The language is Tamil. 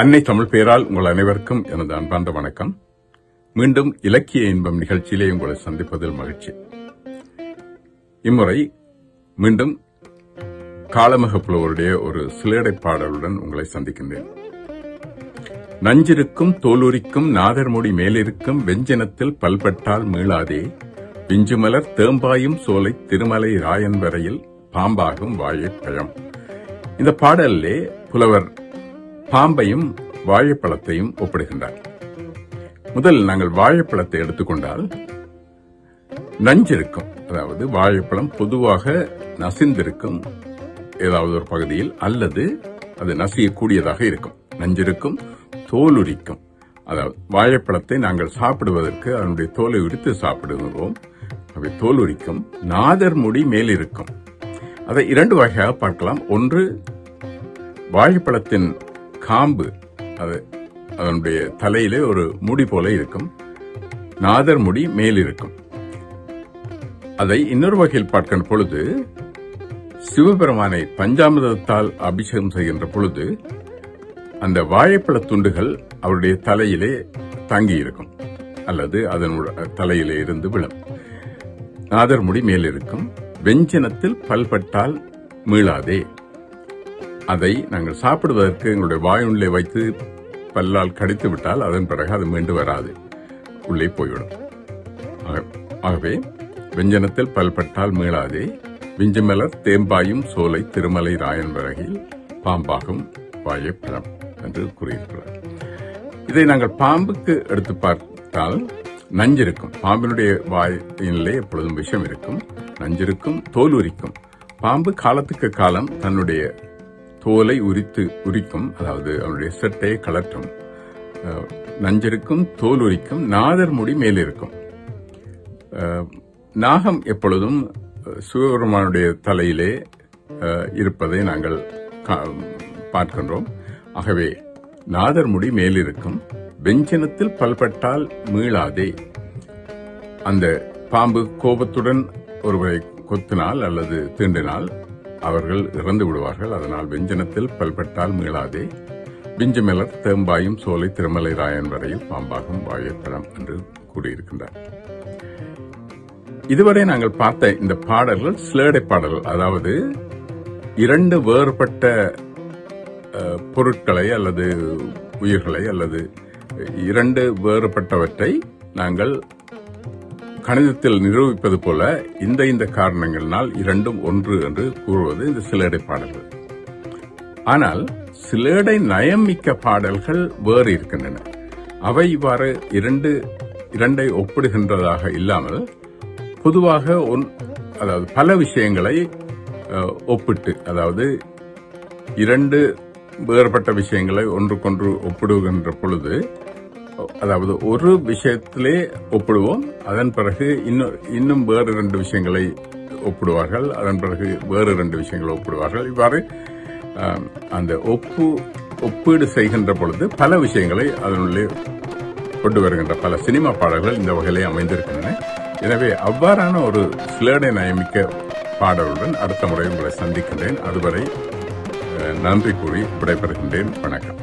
அன்னை தமிழ் பெயரால் உங்கள் அனைவருக்கும் எனது அன்பார்ந்த வணக்கம். மீண்டும் இலக்கிய இன்பம் நிகழ்ச்சியிலே உங்களை சந்திப்பதில் மகிழ்ச்சி. இம்முறை மீண்டும் காளமேக புலவருடைய ஒரு சிலேடை பாடலுடன் உங்களை சந்திக்கின்றேன். நஞ்சிருக்கும் தோலுரிக்கும் நாதர்முடி மேலிருக்கும் வெஞ்சினத்தில் பல்பட்டால் மீளாதே, பிஞ்சுமலர் தேம்பாயும் சோலை திருமலை ராயன் வரையில் பாம்பாகும் வாழைப்பழம். இந்த பாடலிலே புலவர் பாம்பையும் வாழைப்பழத்தையும் ஒப்பிடுகின்றார். முதல் நாங்கள் வாழைப்பழத்தை எடுத்துக்கொண்டால், நஞ்சிருக்கும், அதாவது வாழைப்பழம் பொதுவாக நசிந்திருக்கும் ஏதாவது ஒரு பகுதியில், அல்லது அது நசியக்கூடியதாக இருக்கும். நஞ்சிருக்கும் தோலுரிக்கும், அதாவது வாழைப்பழத்தை நாங்கள் சாப்பிடுவதற்கு அதனுடைய தோலை உரித்து சாப்பிடுகிறோம். அவை தோலுரிக்கும். நாதர்முடி மேலிருக்கும், அதை இரண்டு வகையாக பார்க்கலாம். ஒன்று, வாழைப்பழத்தின் காம்பு, அது அதனுடைய தலையிலே ஒரு முடி போல இருக்கும். நாதர்முடி மேலிருக்கும். அதை இன்னொரு வகையில் பார்க்கின்ற பொழுது, சிவபெருமானை பஞ்சாமிர்தத்தால் அபிஷேகம் செய்கின்ற பொழுது அந்த வாழைப்பழ துண்டுகள் அவருடைய தலையிலே தங்கியிருக்கும், அல்லது அதனுடைய தலையிலே இருந்து விழும். நாதர்முடி மேலிருக்கும். வெஞ்சினத்தில் பல்பட்டால் மீளாதே, அதை நாங்கள் சாப்பிடுவதற்கு எங்களுடைய வாயுள்ளே வைத்து பல்லால் கடித்து விட்டால் அதன் பிறகு அது மீண்டு வராது, உள்ளே போய்விடும். ஆகவே வெஞ்சனத்தில் பல்பட்டால் மீளாதே, விஞ்சுமலர் தேம்பாயும் சோலை திருமலை ராயன் வரையில் பாம்பாகும் வாழைப்பழம் என்று கூறியிருக்கிறார். இதை நாங்கள் பாம்புக்கு எடுத்து பார்த்தால், நஞ்சிருக்கும். பாம்பினுடைய வாயிலே எப்பொழுதும் விஷம் இருக்கும். நஞ்சிருக்கும் தோல் உரிக்கும். பாம்பு காலத்துக்கு காலம் தன்னுடைய தோலை உரிக்கும், அதாவது அவருடைய செட்டையை கலற்றும். நஞ்சிருக்கும் தோல் உரிக்கும். நாதர்முடி மேலிருக்கும். நாகம் எப்பொழுதும் சிவபெருமானுடைய தலையிலே இருப்பதை நாங்கள் பார்க்கின்றோம். ஆகவே நாதர்முடி மேலிருக்கும். வெஞ்சினத்தில் பல்பட்டால் மீளாதே, அந்த பாம்பு கோபத்துடன் ஒருவரை கொத்தினால் அல்லது தீண்டினால் அவர்கள் இறந்து விடுவார்கள். அதனால் வெஞ்சனத்தில் பல்பட்டால் மீளாதே, பிஞ்சுமலர் தேம்பாயும் சோலை திருமலை ராயன் வரையில் பாம்பாகும் வாழைப்பழம் என்று கூறியிருக்கின்றார். இதுவரை நாங்கள் பார்த்த இந்த பாடல்கள் சிலேடை பாடல்கள், அதாவது இரண்டு வேறுபட்ட பொருட்களை அல்லது உயிர்களை அல்லது இரண்டு வேறுபட்டவற்றை நாங்கள் கணிதத்தில் நிரூபிப்பது போல இந்த காரணங்களினால் இரண்டும் ஒன்று என்று கூறுவது இந்த சிலேடை பாடல்கள். ஆனால் சிலேடை நயமிக்க பாடல்கள் வேறு இருக்கின்றன. அவை இவ்வாறு இரண்டை ஒப்பிடுகின்றதாக இல்லாமல் பொதுவாக அதாவது பல விஷயங்களை ஒப்பிட்டு, அதாவது இரண்டு வேறுபட்ட விஷயங்களை ஒன்றுக்கொன்று ஒப்பிடுகின்ற பொழுது, அதாவது ஒரு விஷயத்திலே ஒப்பிடுவோம், அதன் பிறகு இன்னும் வேறு இரண்டு விஷயங்களை ஒப்பிடுவார்கள், அதன் பிறகு வேறு இரண்டு விஷயங்களை ஒப்பிடுவார்கள். இவ்வாறு அந்த ஒப்பீடு செய்கின்ற பொழுது பல விஷயங்களை அதனுள்ளே கொண்டு வருகின்ற பல சினிமா பாடல்கள் இந்த வகையிலே அமைந்திருக்கின்றன. எனவே அவ்வாறான ஒரு சிலேடை நயமிக்க பாடலுடன் அடுத்த முறை உங்களை சந்திக்கின்றேன். அதுவரை நன்றி கூறி விடைபெறுகின்றேன். வணக்கம்.